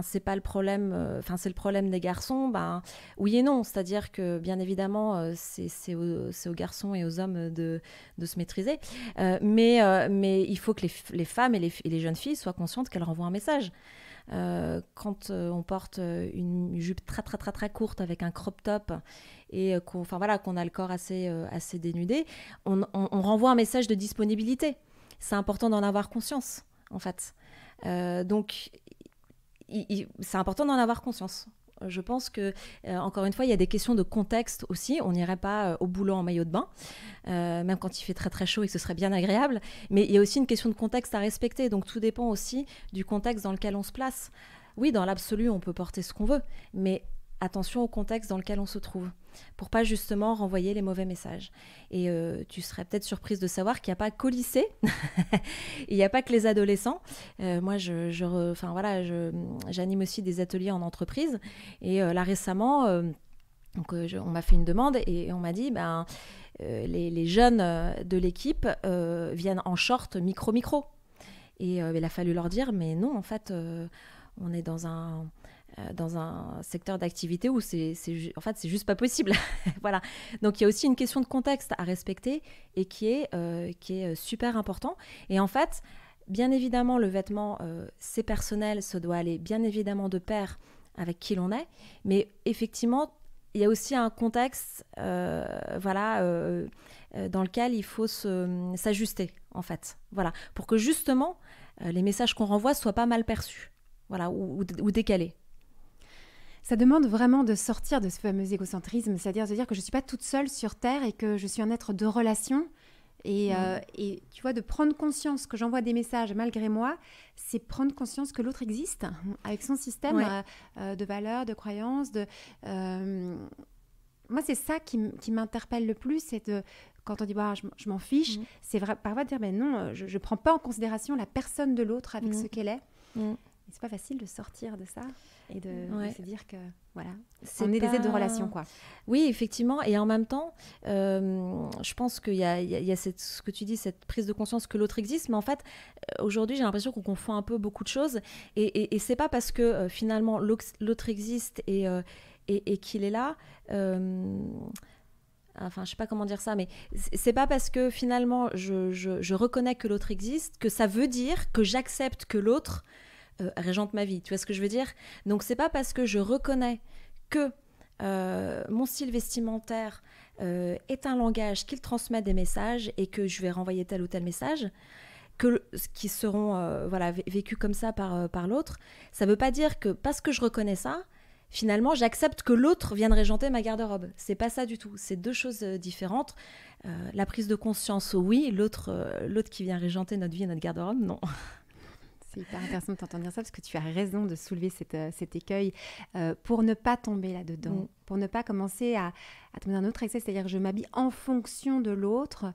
c'est pas le problème. C'est le problème des garçons. Oui et non, c'est-à-dire que bien évidemment, c'est aux garçons et aux hommes de se maîtriser, mais il faut que les femmes et les jeunes filles soient conscientes qu'elles renvoient un message. Quand on porte une jupe très très très très courte avec un crop top et qu'on a le corps assez dénudé, on renvoie un message de disponibilité. C'est important d'en avoir conscience en fait. Donc c'est important d'en avoir conscience. Je pense que, encore une fois, il y a des questions de contexte aussi. On n'irait pas au boulot en maillot de bain, même quand il fait très très chaud et que ce serait bien agréable. Mais il y a aussi une question de contexte à respecter. Donc tout dépend aussi du contexte dans lequel on se place. Oui, dans l'absolu, on peut porter ce qu'on veut, mais attention au contexte dans lequel on se trouve, pour pas justement renvoyer les mauvais messages. Et tu serais peut-être surprise de savoir qu'il n'y a pas qu'au lycée, il n'y a pas que les adolescents. Moi, j'anime aussi des ateliers en entreprise. Et là, récemment, on m'a fait une demande et on m'a dit, les jeunes de l'équipe viennent en short micro. Et il a fallu leur dire, mais non, en fait, on est dans un secteur d'activité où c'est juste pas possible. Voilà. Donc il y a aussi une question de contexte à respecter et qui est super important. Et en fait, bien évidemment, le vêtement, c'est personnel, ça doit aller bien évidemment de pair avec qui l'on est. Mais effectivement, il y a aussi un contexte dans lequel il faut s'ajuster, en fait. Voilà. Pour que justement, les messages qu'on renvoie soient pas mal perçus. Voilà, ou décalés. Ça demande vraiment de sortir de ce fameux égocentrisme, c'est-à-dire de dire que je ne suis pas toute seule sur Terre et que je suis un être de relation. Et tu vois, de prendre conscience que j'envoie des messages malgré moi, c'est prendre conscience que l'autre existe avec son système de valeurs, de croyances. Moi, c'est ça qui m'interpelle le plus, c'est quand on dit je m'en fiche, c'est vrai, parfois de dire non, je ne prends pas en considération la personne de l'autre avec ce qu'elle est. Et c'est pas facile de sortir de ça et de se dire que voilà, on est des êtres de relation, quoi. Oui, effectivement, et en même temps, je pense qu'il y a ce que tu dis, cette prise de conscience que l'autre existe, mais en fait, aujourd'hui, j'ai l'impression qu'on confond un peu beaucoup de choses, et c'est pas parce que finalement l'autre existe et qu'il est là. Enfin, je sais pas comment dire ça, mais c'est pas parce que finalement je reconnais que l'autre existe que ça veut dire que j'accepte que l'autre régente ma vie. Tu vois ce que je veux dire? Donc c'est pas parce que je reconnais que mon style vestimentaire est un langage, qu'il transmet des messages et que je vais renvoyer tel ou tel message, qui seront vécus comme ça par l'autre. Ça veut pas dire que parce que je reconnais ça, finalement, j'accepte que l'autre vienne régenter ma garde-robe. C'est pas ça du tout. C'est deux choses différentes. La prise de conscience, oui. L'autre qui vient régenter notre vie et notre garde-robe, non. C'est hyper intéressant de t'entendre dire ça parce que tu as raison de soulever cet écueil pour ne pas tomber là-dedans, pour ne pas commencer à tomber dans un autre excès, c'est-à-dire que je m'habille en fonction de l'autre.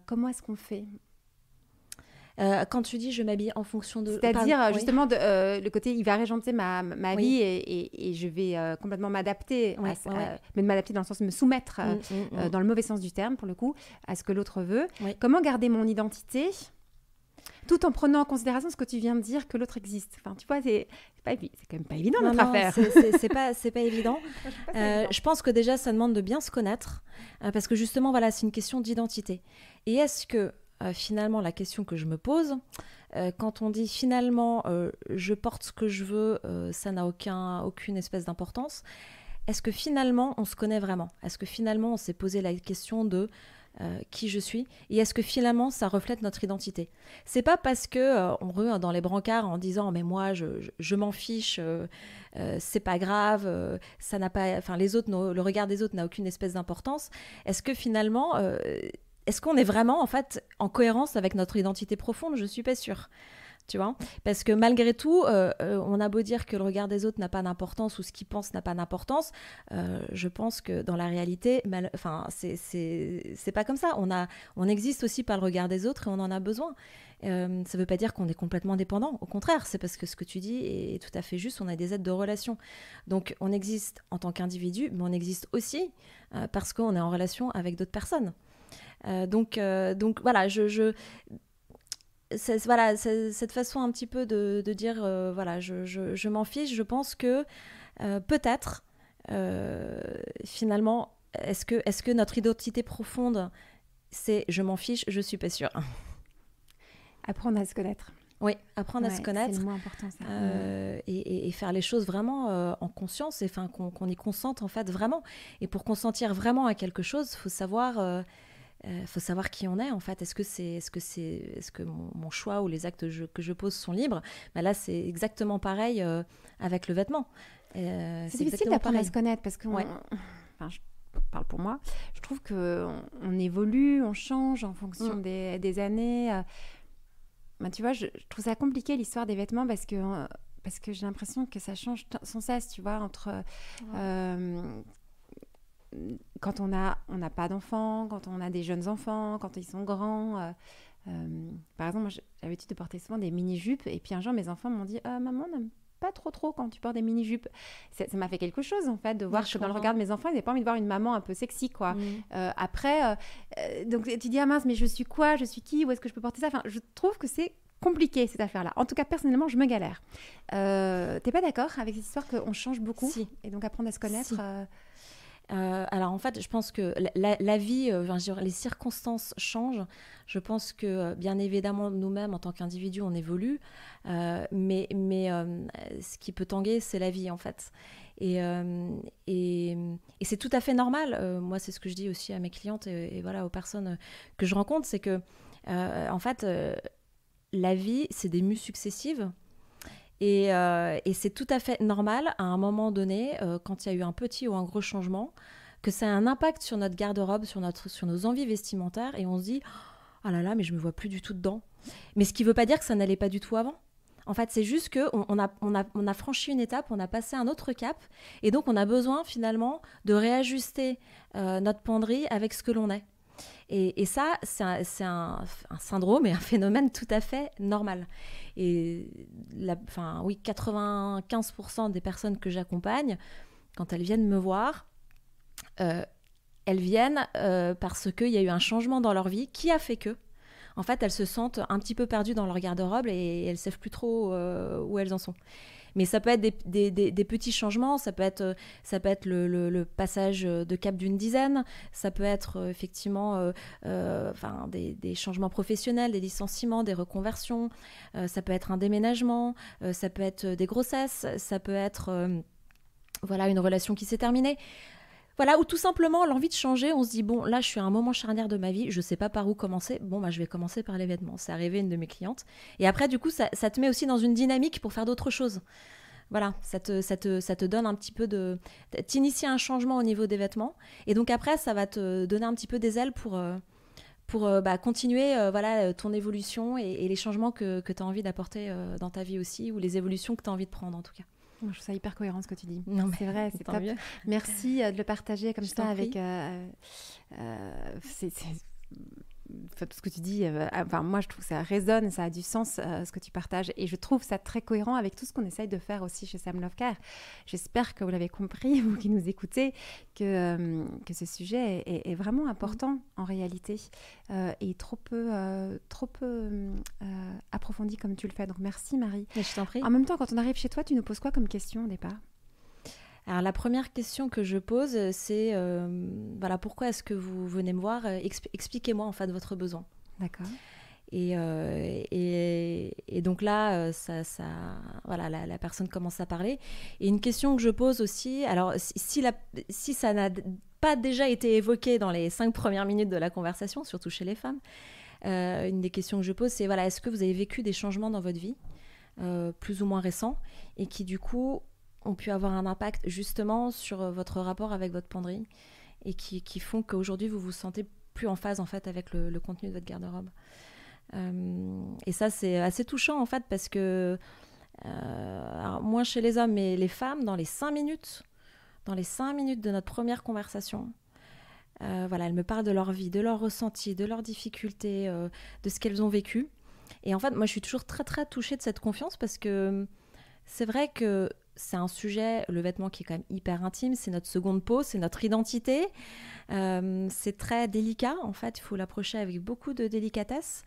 Comment est-ce qu'on fait ? Quand tu dis je m'habille en fonction de... C'est-à-dire justement le côté il va régenter ma vie et je vais complètement m'adapter, mais m'adapter dans le sens de me soumettre, dans le mauvais sens du terme pour le coup, à ce que l'autre veut. Comment garder mon identité tout en prenant en considération ce que tu viens de dire, que l'autre existe. Enfin, tu vois, c'est quand même pas évident notre affaire. C'est pas évident. Je pense que déjà, ça demande de bien se connaître, parce que justement, voilà, c'est une question d'identité. Et est-ce que, finalement, la question que je me pose, quand on dit finalement, je porte ce que je veux, ça n'a aucune espèce d'importance, est-ce que finalement, on se connaît vraiment ? Est-ce que finalement, on s'est posé la question de qui je suis, et est-ce que finalement ça reflète notre identité ? C'est pas parce que on rue dans les brancards en disant mais moi je m'en fiche, c'est pas grave, ça n'a pas, enfin les autres, le regard des autres n'a aucune espèce d'importance. Est-ce que finalement est-ce qu'on est vraiment en fait en cohérence avec notre identité profonde ? Je suis pas sûre. Tu vois, parce que malgré tout, on a beau dire que le regard des autres n'a pas d'importance ou ce qu'ils pensent n'a pas d'importance, je pense que dans la réalité, c'est pas comme ça. On existe aussi par le regard des autres et on en a besoin. Ça ne veut pas dire qu'on est complètement dépendant. Au contraire, c'est parce que ce que tu dis est tout à fait juste. On a des aides de relation. Donc, on existe en tant qu'individu, mais on existe aussi parce qu'on est en relation avec d'autres personnes. Donc voilà, cette façon un petit peu de dire voilà, je m'en fiche, je pense que peut-être finalement est-ce que notre identité profonde c'est je m'en fiche, je suis pas sûre. Apprendre à se connaître. Oui, apprendre à se connaître, c'est le moins important ça. Et faire les choses vraiment en conscience, et enfin qu'on y consente en fait vraiment. Et pour consentir vraiment à quelque chose, faut savoir qui on est en fait. Est-ce que mon choix ou les actes que je pose sont libres ? Là, c'est exactement pareil avec le vêtement. C'est difficile d'apprendre à se connaître parce que je parle pour moi. Je trouve qu'on évolue, on change en fonction des années. Tu vois, je trouve ça compliqué l'histoire des vêtements parce que j'ai l'impression que ça change sans cesse, tu vois, entre... quand on n'a pas d'enfants, quand on a des jeunes enfants, quand ils sont grands. Par exemple, moi, j'avais l'habitude de porter souvent des mini-jupes. Et puis un jour, mes enfants m'ont dit « Maman, on n'aime pas trop quand tu portes des mini-jupes. » Ça m'a fait quelque chose, en fait, de voir que dans le regard de mes enfants, ils n'avaient pas envie de voir une maman un peu sexy, quoi. Après, donc tu dis « Ah mince, mais je suis quoi ? Je suis qui ? Où est-ce que je peux porter ça ?» Enfin, je trouve que c'est compliqué, cette affaire-là. En tout cas, personnellement, je me galère. T'es pas d'accord avec cette histoire qu'on change beaucoup ? Si. Et donc, apprendre à se connaître alors en fait, je pense que la vie, les circonstances changent. Je pense que bien évidemment, nous-mêmes, en tant qu'individus, on évolue. Mais ce qui peut tanguer, c'est la vie en fait. Et c'est tout à fait normal. Moi, c'est ce que je dis aussi à mes clientes et voilà, aux personnes que je rencontre, c'est que en fait, la vie, c'est des mues successives. Et c'est tout à fait normal, à un moment donné, quand il y a eu un petit ou un gros changement, que ça ait un impact sur notre garde-robe, sur nos envies vestimentaires, et on se dit « Ah là là, mais je me vois plus du tout dedans ». Mais ce qui ne veut pas dire que ça n'allait pas du tout avant. En fait, c'est juste qu'on a franchi une étape, on a passé un autre cap, et donc on a besoin finalement de réajuster notre penderie avec ce que l'on est. Et ça, c'est un syndrome et un phénomène tout à fait normal. Et 95% des personnes que j'accompagne, quand elles viennent me voir, elles viennent parce qu'il y a eu un changement dans leur vie qui a fait que, en fait, elles se sentent un petit peu perdues dans leur garde-robe et elles ne savent plus trop où elles en sont. Mais ça peut être des petits changements, ça peut être le passage de cap d'une dizaine, ça peut être effectivement des changements professionnels, des licenciements, des reconversions, ça peut être un déménagement, ça peut être des grossesses, ça peut être une relation qui s'est terminée. Voilà, ou tout simplement l'envie de changer, on se dit bon, là je suis à un moment charnière de ma vie, je sais pas par où commencer, je vais commencer par les vêtements. C'est arrivé à une de mes clientes. Et après du coup ça te met aussi dans une dynamique pour faire d'autres choses. Voilà, ça te donne un petit peu t'initier un changement au niveau des vêtements. Et donc après ça va te donner un petit peu des ailes pour pour continuer ton évolution et les changements que tu as envie d'apporter dans ta vie aussi, ou les évolutions que tu as envie de prendre en tout cas. Je trouve ça hyper cohérent ce que tu dis. Non, c'est vrai, c'est top. Mieux. Merci de le partager comme ça avec... tout ce que tu dis, moi je trouve que ça résonne, ça a du sens ce que tu partages, et je trouve ça très cohérent avec tout ce qu'on essaye de faire aussi chez Sam Love Care. J'espère que vous l'avez compris, vous qui nous écoutez, que ce sujet est vraiment important en réalité, et trop peu approfondi comme tu le fais. Donc merci Marie. Mais je t'en prie. En même temps, quand on arrive chez toi, tu nous poses quoi comme question au départ ? Alors la première question que je pose, c'est pourquoi est-ce que vous venez me voir ? Expliquez-moi en fait votre besoin. D'accord. Et donc là, la personne commence à parler. Et une question que je pose aussi, alors si ça n'a pas déjà été évoqué dans les 5 premières minutes de la conversation, surtout chez les femmes, une des questions que je pose, c'est est-ce que vous avez vécu des changements dans votre vie, plus ou moins récents, et qui du coup ont pu avoir un impact justement sur votre rapport avec votre penderie, et qui font qu'aujourd'hui vous vous sentez plus en phase en fait avec le contenu de votre garde-robe. Et ça c'est assez touchant en fait, parce que alors, moins chez les hommes, mais les femmes, dans les 5 minutes de notre première conversation, elles me parlent de leur vie, de leurs ressentis, de leurs difficultés, de ce qu'elles ont vécu. Et en fait moi je suis toujours très très touchée de cette confiance, parce que c'est vrai que c'est un sujet, le vêtement, qui est quand même hyper intime, c'est notre seconde peau, c'est notre identité, c'est très délicat en fait, il faut l'approcher avec beaucoup de délicatesse,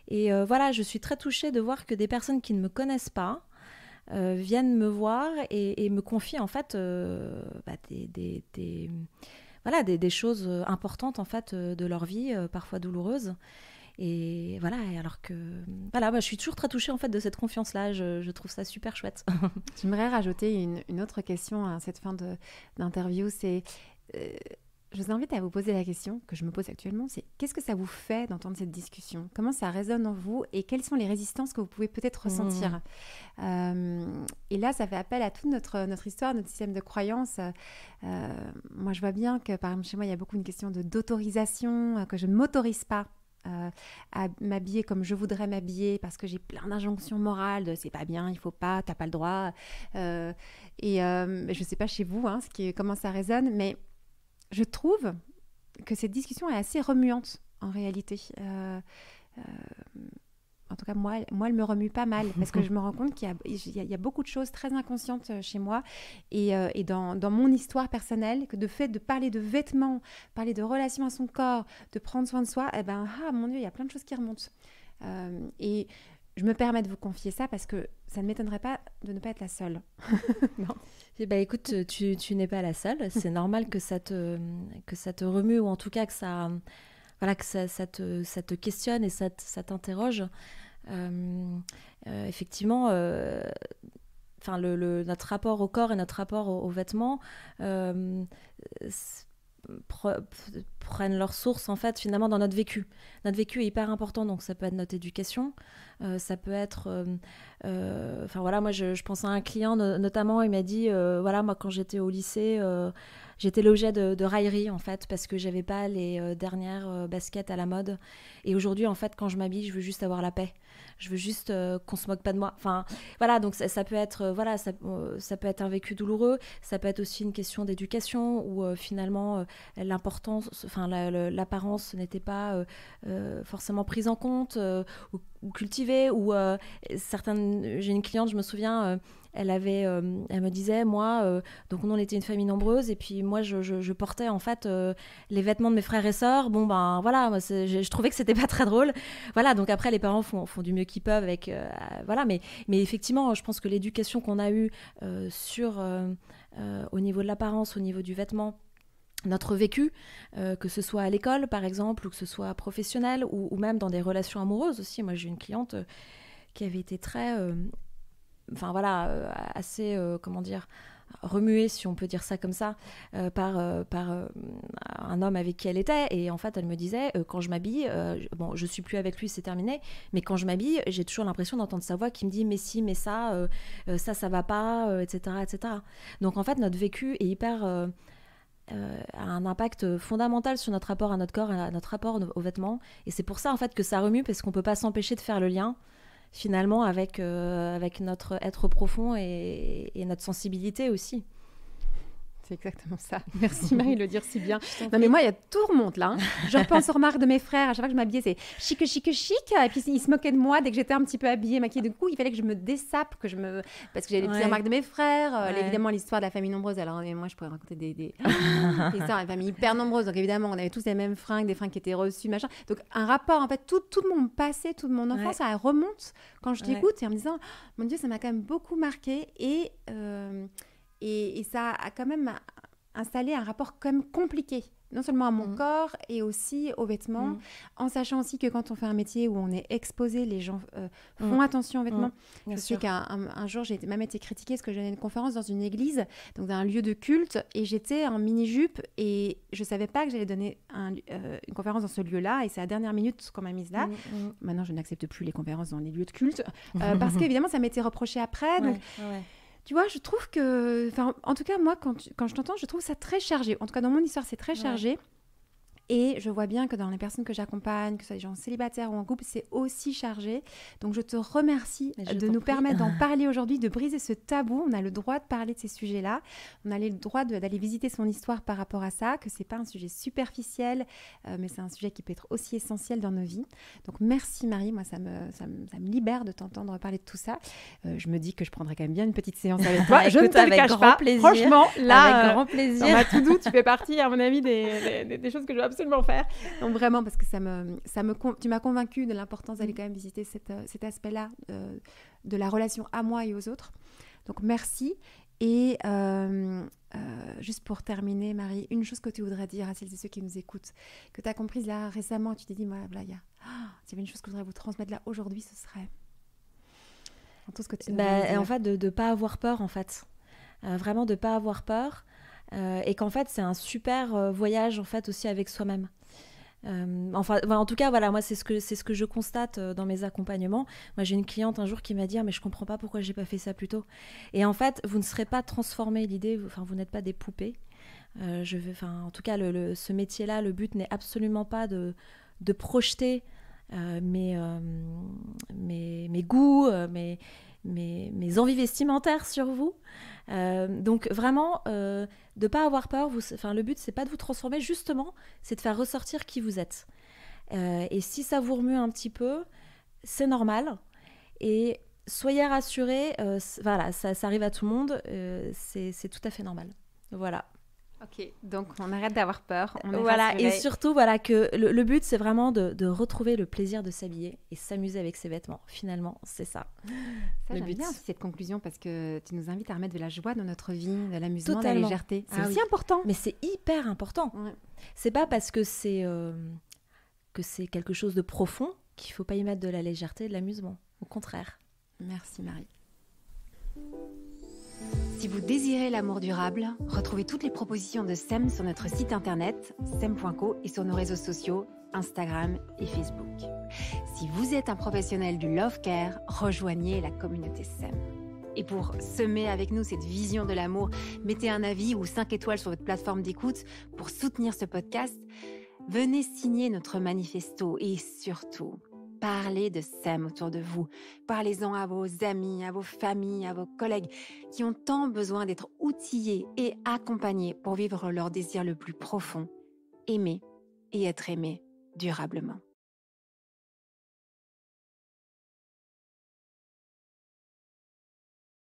et je suis très touchée de voir que des personnes qui ne me connaissent pas viennent me voir et me confient en fait des choses importantes en fait de leur vie, parfois douloureuses. Et alors que je suis toujours très touchée en fait de cette confiance-là. Je trouve ça super chouette. J'aimerais rajouter une autre question à cette fin d'interview. C'est, je vous invite à vous poser la question que je me pose actuellement. C'est qu'est-ce que ça vous fait d'entendre cette discussion ? Comment ça résonne en vous ? Et quelles sont les résistances que vous pouvez peut-être ressentir ? Et là, ça fait appel à toute notre histoire, notre système de croyances. Moi, je vois bien que par exemple chez moi, il y a beaucoup une question d'autorisation, que je ne m'autorise pas à m'habiller comme je voudrais m'habiller, parce que j'ai plein d'injonctions morales de c'est pas bien, il faut pas, t'as pas le droit, je sais pas chez vous comment ça résonne, mais je trouve que cette discussion est assez remuante en réalité. En tout cas, moi, elle me remue pas mal, parce que je me rends compte qu'il y a beaucoup de choses très inconscientes chez moi, et dans mon histoire personnelle, que de fait de parler de vêtements, parler de relations à son corps, de prendre soin de soi, mon Dieu, il y a plein de choses qui remontent. Et je me permets de vous confier ça, parce que ça ne m'étonnerait pas de ne pas être la seule. Non. Écoute, tu n'es pas la seule. C'est normal que ça te remue, ou en tout cas que ça te questionne et ça t'interroge. Effectivement, notre rapport au corps et notre rapport aux vêtements prennent leur source en fait finalement dans notre vécu. Notre vécu est hyper important, donc ça peut être notre éducation, ça peut être moi je pense à un client notamment, il m'a dit moi quand j'étais au lycée, j'étais l'objet de railleries en fait, parce que j'avais pas les dernières baskets à la mode, et aujourd'hui en fait quand je m'habille, je veux juste avoir la paix, je veux juste qu'on se moque pas de moi. Donc ça peut être ça peut être un vécu douloureux, ça peut être aussi une question d'éducation, où finalement l'apparence n'était pas forcément prise en compte ou cultivée, ou j'ai une cliente, je me souviens, elle me disait, moi, donc nous on était une famille nombreuse, et puis moi je portais en fait les vêtements de mes frères et sœurs. Moi, je trouvais que c'était pas très drôle. Donc après les parents font du mieux qu'ils peuvent avec mais effectivement je pense que l'éducation qu'on a eue au niveau de l'apparence, au niveau du vêtement, notre vécu, que ce soit à l'école par exemple, ou que ce soit professionnel, ou même dans des relations amoureuses aussi. Moi j'ai une cliente qui avait été très assez remuée, si on peut dire ça comme ça, par un homme avec qui elle était, et en fait elle me disait quand je m'habille, je suis plus avec lui, c'est terminé, mais quand je m'habille, j'ai toujours l'impression d'entendre sa voix qui me dit mais si, mais ça va pas, etc., etc. Donc en fait notre vécu est hyper a un impact fondamental sur notre rapport à notre corps, à notre rapport aux vêtements. Et c'est pour ça en fait que ça remue, parce qu'on peut pas s'empêcher de faire le lien finalement avec notre être profond et notre sensibilité aussi. C'est exactement ça. Merci Marie de le dire si bien. Non mais moi, il y a tout remonte là. Je repense aux remarques de mes frères. À chaque fois que je m'habillais, c'est chic, chic, chic. Et puis ils se moquaient de moi dès que j'étais un petit peu habillée, maquillée. Du coup, il fallait que je me dessape, parce que j'avais les petites remarques de mes frères. Évidemment, l'histoire de la famille nombreuse. Alors moi, je pourrais raconter des histoires de famille hyper nombreuses. Donc évidemment, on avait tous les mêmes fringues, des fringues qui étaient reçues, machin. Donc un rapport, en fait, tout mon passé, toute mon enfance, ça remonte quand je t'écoute et en me disant, mon Dieu, ça m'a quand même beaucoup marqué et ça a quand même installé un rapport quand même compliqué, non seulement à mon corps et aussi aux vêtements, en sachant aussi que quand on fait un métier où on est exposé, les gens font attention aux vêtements. Je sais qu'un jour, j'ai même été critiquée parce que je donnais une conférence dans une église, donc dans un lieu de culte, et j'étais en mini-jupe et je ne savais pas que j'allais donner une conférence dans ce lieu-là, et c'est à la dernière minute qu'on m'a mise là. Maintenant, je n'accepte plus les conférences dans les lieux de culte, parce qu'évidemment, ça m'était reproché après. Donc, tu vois, je trouve que... En tout cas, moi, quand je t'entends, je trouve ça très chargé. En tout cas, dans mon histoire, c'est très chargé. Et je vois bien que dans les personnes que j'accompagne, que ce soit des gens célibataires ou en couple, c'est aussi chargé. Donc, je te remercie de nous permettre d'en parler aujourd'hui, de briser ce tabou. On a le droit de parler de ces sujets-là. On a le droit d'aller visiter son histoire par rapport à ça, que ce n'est pas un sujet superficiel, mais c'est un sujet qui peut être aussi essentiel dans nos vies. Donc, merci Marie. Moi, ça me libère de t'entendre parler de tout ça. Je me dis que je prendrai quand même bien une petite séance avec toi. Je ne te le cache pas. Plaisir. Franchement, là, avec grand plaisir. Dans ma to-do, tu fais partie, à mon avis, des choses que je dois absolument faire. Donc vraiment, parce que tu m'as convaincue de l'importance d'aller quand même visiter cet aspect-là de la relation à moi et aux autres. Donc merci. Et juste pour terminer, Marie, une chose que tu voudrais dire à celles et ceux qui nous écoutent, que tu as comprise là récemment, tu t'es dit, voilà, s'il y avait une chose que je voudrais vous transmettre là aujourd'hui, ce serait tout ce que tu en fait, de ne pas avoir peur, en fait. Vraiment de ne pas avoir peur. Et qu'en fait c'est un super voyage en fait aussi avec soi-même. En tout cas voilà, moi c'est ce que je constate dans mes accompagnements. Moi j'ai une cliente un jour qui m'a dit mais je comprends pas pourquoi j'ai pas fait ça plus tôt. Et en fait vous ne serez pas transformé, l'idée, vous n'êtes pas des poupées. En tout cas ce métier-là, le but n'est absolument pas de projeter mes goûts, mes envies vestimentaires sur vous. Donc vraiment de pas avoir peur, le but c'est pas de vous transformer, justement c'est de faire ressortir qui vous êtes, et si ça vous remue un petit peu, c'est normal, et soyez rassurés, voilà, ça arrive à tout le monde, c'est tout à fait normal. Voilà. Ok, donc on arrête d'avoir peur. Voilà, et surtout voilà, que le but c'est vraiment de retrouver le plaisir de s'habiller et s'amuser avec ses vêtements. Finalement, c'est ça. Ça, j'aime bien cette conclusion, parce que tu nous invites à remettre de la joie dans notre vie, de l'amusement, de la légèreté. C'est aussi important. Mais c'est hyper important. C'est pas parce que c'est quelque chose de profond qu'il faut pas y mettre de la légèreté et de l'amusement. Au contraire. Merci Marie. Si vous désirez l'amour durable, retrouvez toutes les propositions de SEM sur notre site internet sem.co et sur nos réseaux sociaux Instagram et Facebook. Si vous êtes un professionnel du Love Care, rejoignez la communauté SEM. Et pour semer avec nous cette vision de l'amour, mettez un avis ou 5 étoiles sur votre plateforme d'écoute pour soutenir ce podcast. Venez signer notre manifesto et surtout, parlez de SEM autour de vous. Parlez-en à vos amis, à vos familles, à vos collègues qui ont tant besoin d'être outillés et accompagnés pour vivre leur désir le plus profond, aimer et être aimé durablement.